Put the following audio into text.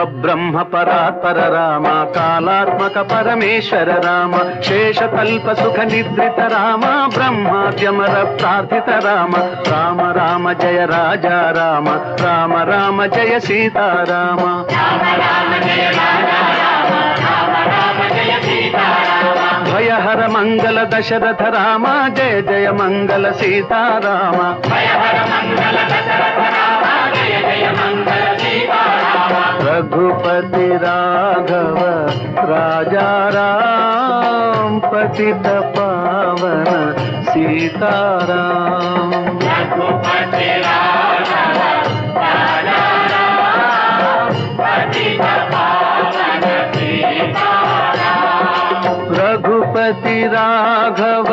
పరబ్రహ్మ పరాత్పర రామ కాలాత్మక పరమేశ్వర రామ శేషకల్ప సుఖ నిద్రిత రామ బ్రహ్మాద్యమర ప్రార్థిత రామ రామ రామ జయ రాజా రామ రామ రామ జయ సీతారామ భయహర మంగళ దశరథ రామ జయ జయ మంగళ సీతారామ रघुपति राघव राजा राम पतित पावन सीताराम रघुपति राघव राजा राम पतित पावन सीताराम रघुपति राघव